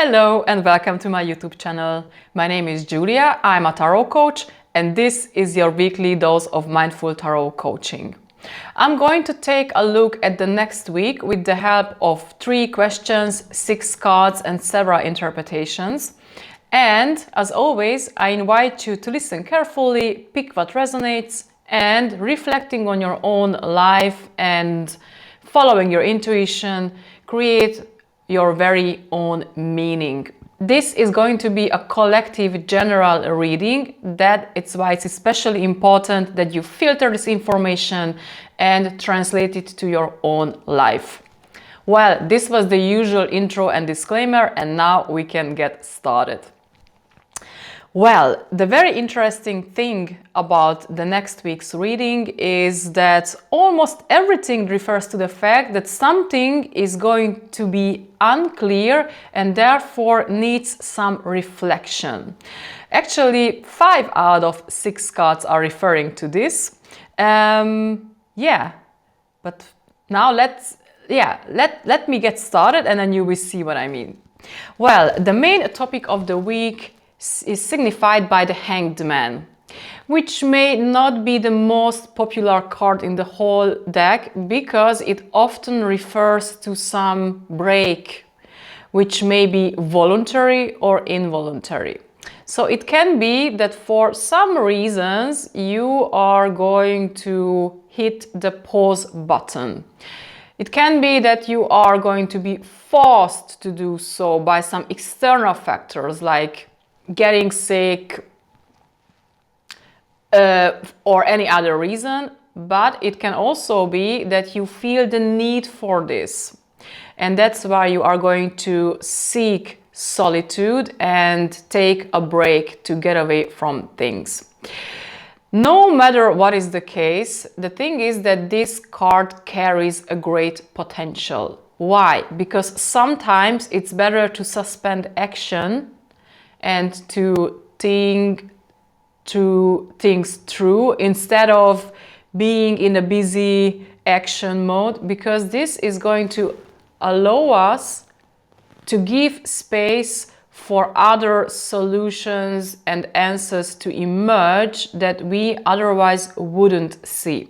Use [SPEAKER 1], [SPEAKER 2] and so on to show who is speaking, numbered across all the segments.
[SPEAKER 1] Hello and welcome to my YouTube channel. My name is Julia, I'm a tarot coach, and this is your weekly dose of mindful tarot coaching. I'm going to take a look at the next week with the help of 3 questions, 6 cards and several interpretations. And as always, I invite you to listen carefully, pick what resonates, and reflecting on your own life and following your intuition, create your very own meaning. This is going to be a collective general reading. It's why it's especially important that you filter this information and translate it to your own life. Well, this was the usual intro and disclaimer, and now we can get started. Well, the very interesting thing about the next week's reading is that almost everything refers to the fact that something is going to be unclear and therefore needs some reflection. Actually, 5 out of 6 cards are referring to this. But now let me get started and then you will see what I mean. Well, the main topic of the week is signified by the Hanged Man, which may not be the most popular card in the whole deck because it often refers to some break, which may be voluntary or involuntary. So it can be that for some reasons you are going to hit the pause button. It can be that you are going to be forced to do so by some external factors like getting sick or any other reason, but it can also be that you feel the need for this, and that's why you are going to seek solitude and take a break to get away from things. No matter what is the case, the thing is that this card carries a great potential. Why? Because sometimes it's better to suspend action and to think things through instead of being in a busy action mode, because this is going to allow us to give space for other solutions and answers to emerge that we otherwise wouldn't see.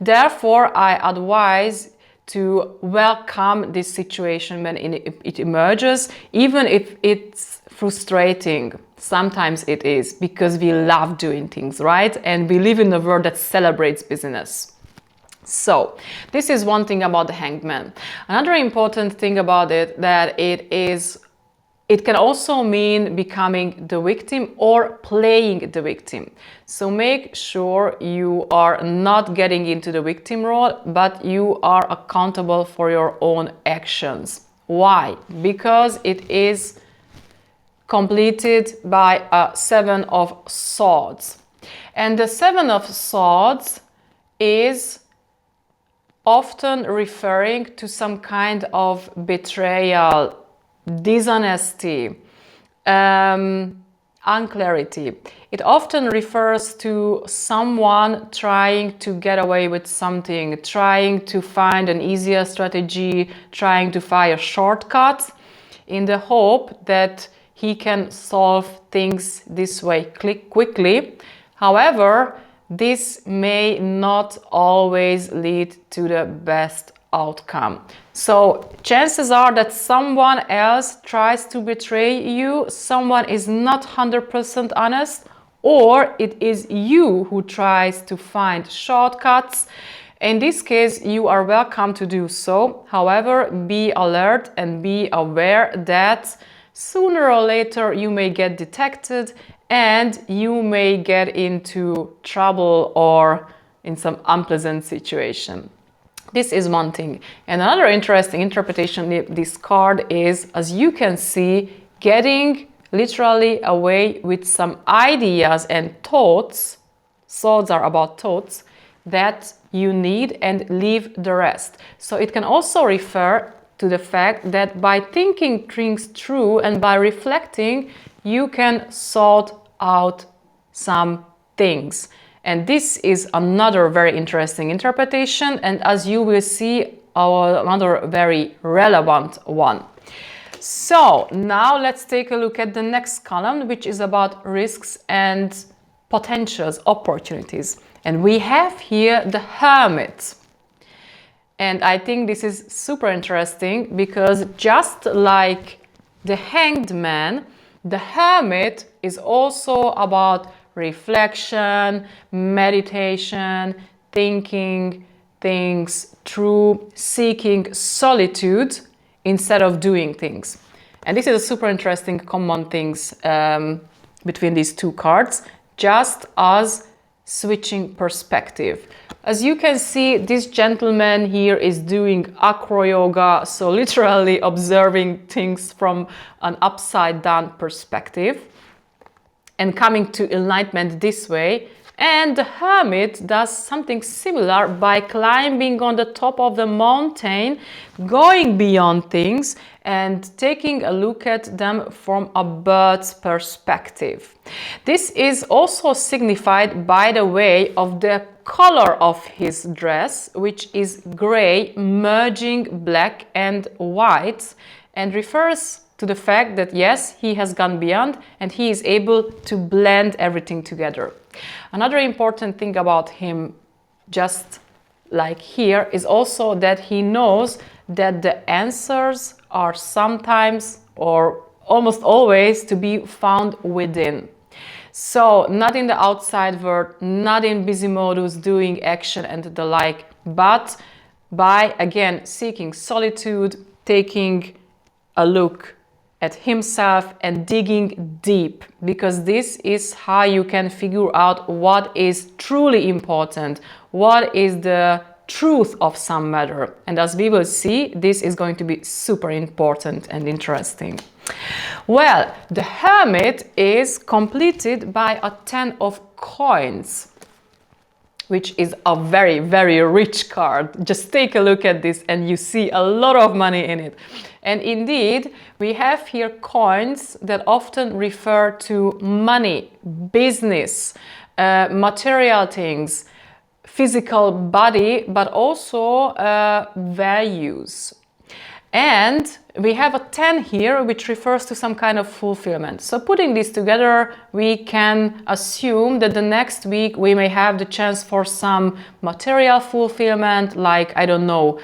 [SPEAKER 1] Therefore, I advise to welcome this situation when it emerges, even if it's frustrating. Sometimes it is, because we love doing things, right? And we live in a world that celebrates business. So this is one thing about the Hanged Man. Another important thing about it, that it can also mean becoming the victim or playing the victim. So make sure you are not getting into the victim role, but you are accountable for your own actions. Why? Because it is completed by a 7 of Swords. And the 7 of Swords is often referring to some kind of betrayal, dishonesty, unclarity. It often refers to someone trying to get away with something, trying to find an easier strategy, trying to find shortcuts in the hope that he can solve things this way quickly. However, this may not always lead to the best outcome. So chances are that someone else tries to betray you, someone is not 100% honest, or it is you who tries to find shortcuts. In this case, you are welcome to do so. However, be alert and be aware that sooner or later you may get detected and you may get into trouble or in some unpleasant situation. This is one thing. And another interesting interpretation of this card is, as you can see, getting literally away with some ideas and thoughts. Swords are about thoughts that you need, and leave the rest. So it can also refer to the fact that by thinking things through and by reflecting, you can sort out some things. And this is another very interesting interpretation, and as you will see, another very relevant one. So now let's take a look at the next column, which is about risks and potentials, opportunities. And we have here the Hermit. And I think this is super interesting because just like the Hanged Man, the Hermit is also about reflection, meditation, thinking things through, seeking solitude instead of doing things. And this is a super interesting common things between these two cards, just as switching perspective. As you can see, this gentleman here is doing acro yoga, so literally observing things from an upside down perspective and coming to enlightenment this way. And the Hermit does something similar by climbing on the top of the mountain, going beyond things and taking a look at them from a bird's perspective. This is also signified by the way of the color of his dress, which is gray merging black and white, and refers to the fact that yes, he has gone beyond and he is able to blend everything together. Another important thing about him, just like here, is also that he knows that the answers are sometimes or almost always to be found within. So not in the outside world, not in busy modus, doing action and the like, but by again seeking solitude, taking a look at himself and digging deep, because this is how you can figure out what is truly important, what is the truth of some matter. And as we will see, this is going to be super important and interesting. Well, the Hermit is completed by a 10 of coins, which is a very, very rich card. Just take a look at this and you see a lot of money in it. And indeed, we have here coins that often refer to money, business, material things, physical body, but also values. And we have a 10 here, which refers to some kind of fulfillment. So putting this together, we can assume that the next week we may have the chance for some material fulfillment, like, I don't know,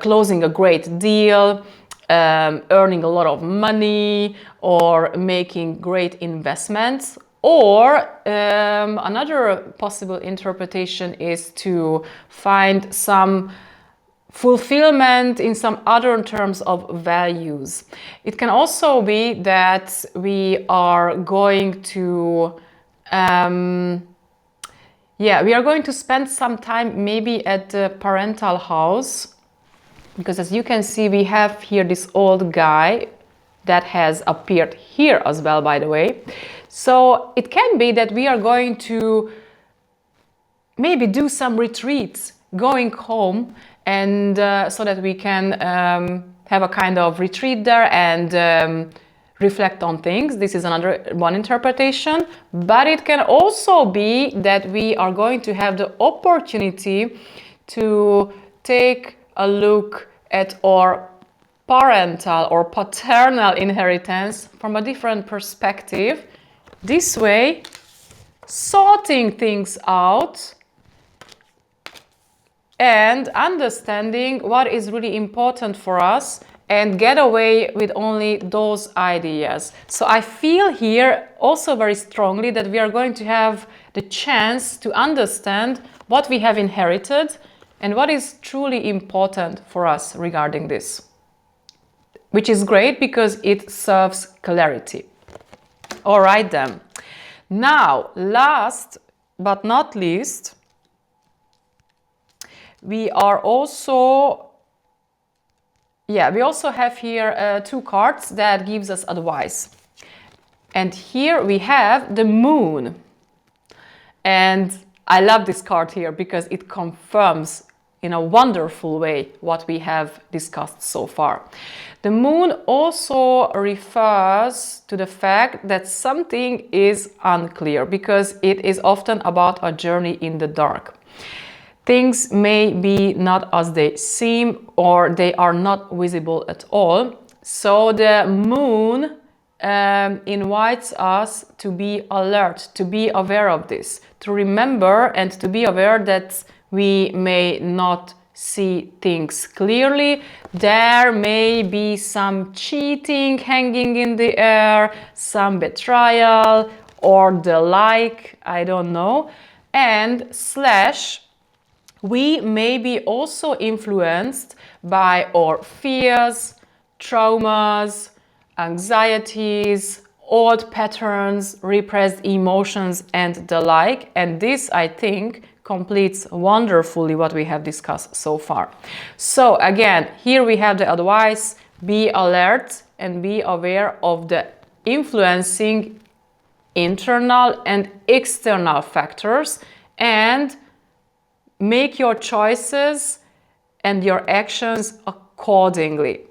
[SPEAKER 1] closing a great deal, earning a lot of money, or making great investments. Or another possible interpretation is to find some fulfillment in some other terms of values. It can also be that we are going to we are going to spend some time maybe at the parental house, because as you can see, we have here this old guy that has appeared here as well, by the way. So it can be that we are going to maybe do some retreats, going home, and so that we can have a kind of retreat there and reflect on things. This is another one interpretation, but it can also be that we are going to have the opportunity to take a look at our parental or paternal inheritance from a different perspective. This way, sorting things out and understanding what is really important for us and get away with only those ideas. So I feel here also very strongly that we are going to have the chance to understand what we have inherited and what is truly important for us regarding this, which is great because it serves clarity. All right then. Now, last but not least, we also have here two cards that gives us advice. And here we have the Moon. And I love this card here because it confirms in a wonderful way what we have discussed so far. The Moon also refers to the fact that something is unclear, because it is often about a journey in the dark. Things may be not as they seem, or they are not visible at all. So the moon invites us to be alert, to be aware of this, to remember and to be aware that we may not see things clearly. There may be some cheating hanging in the air, some betrayal or the like, I don't know. And slash, we may be also influenced by our fears, traumas, anxieties, old patterns, repressed emotions, and the like. And this, I think, completes wonderfully what we have discussed so far. So again, here we have the advice: be alert and be aware of the influencing internal and external factors, and make your choices and your actions accordingly.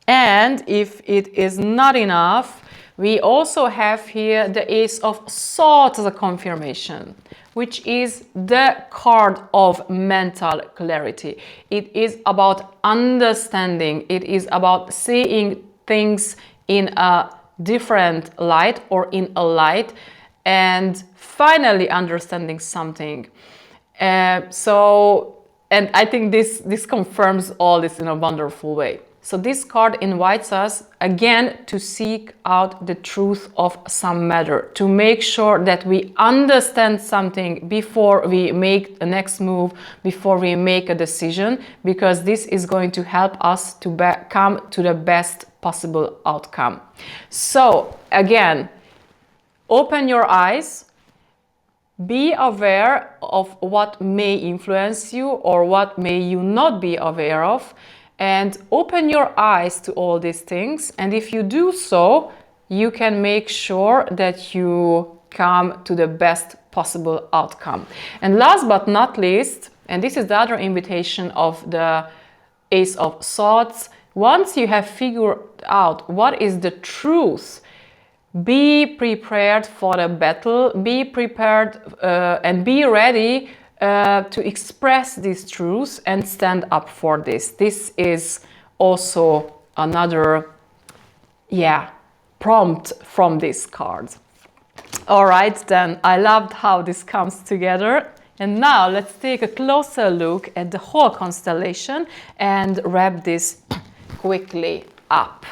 [SPEAKER 1] And if it is not enough, we also have here the Ace of Swords as a confirmation, which is the card of mental clarity. It is about understanding. It is about seeing things in a different light or in a light and finally understanding something. And I think this confirms all this in a wonderful way. So this card invites us again to seek out the truth of some matter, to make sure that we understand something before we make the next move, before we make a decision, because this is going to help us to come to the best possible outcome. So again, open your eyes. Be aware of what may influence you or what may you not be aware of, and open your eyes to all these things. And if you do so, you can make sure that you come to the best possible outcome. And last but not least, and this is the other invitation of the Ace of Swords, once you have figured out what is the truth, be prepared for a battle, be prepared and be ready to express these truths and stand up for this. This is also another, prompt from this card. All right, then, I loved how this comes together. And now let's take a closer look at the whole constellation and wrap this quickly up.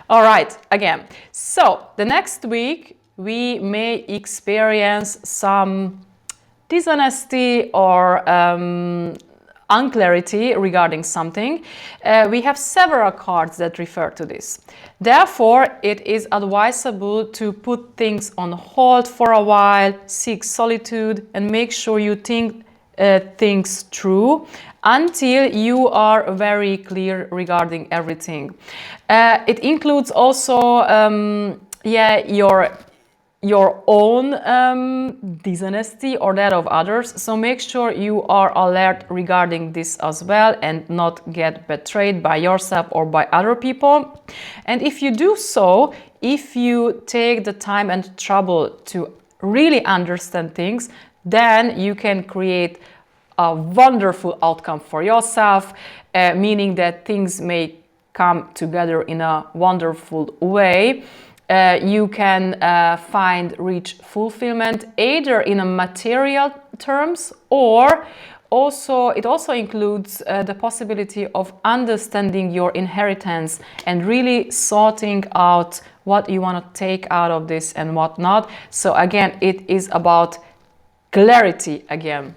[SPEAKER 1] All right, again, so the next week we may experience some dishonesty or unclarity regarding something. We have several cards that refer to this. Therefore, it is advisable to put things on hold for a while, seek solitude, and make sure you think things through until you are very clear regarding everything. It includes also your own dishonesty or that of others. So make sure you are alert regarding this as well and not get betrayed by yourself or by other people. And if you do so, if you take the time and trouble to really understand things, then you can create a wonderful outcome for yourself, meaning that things may come together in a wonderful way. You can reach fulfillment either in a material terms, or it also includes the possibility of understanding your inheritance and really sorting out what you want to take out of this and what not. So again, it is about clarity again.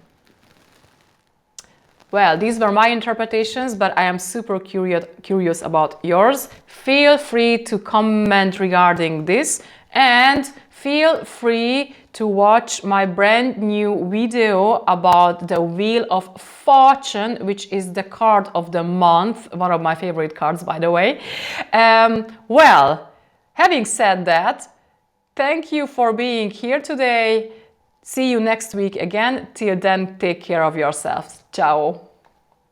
[SPEAKER 1] Well, these were my interpretations, but I am super curious about yours. Feel free to comment regarding this, and feel free to watch my brand new video about the Wheel of Fortune, which is the card of the month, one of my favorite cards, by the way. Well, having said that, thank you for being here today. See you next week again. Till then, take care of yourselves. Ciao.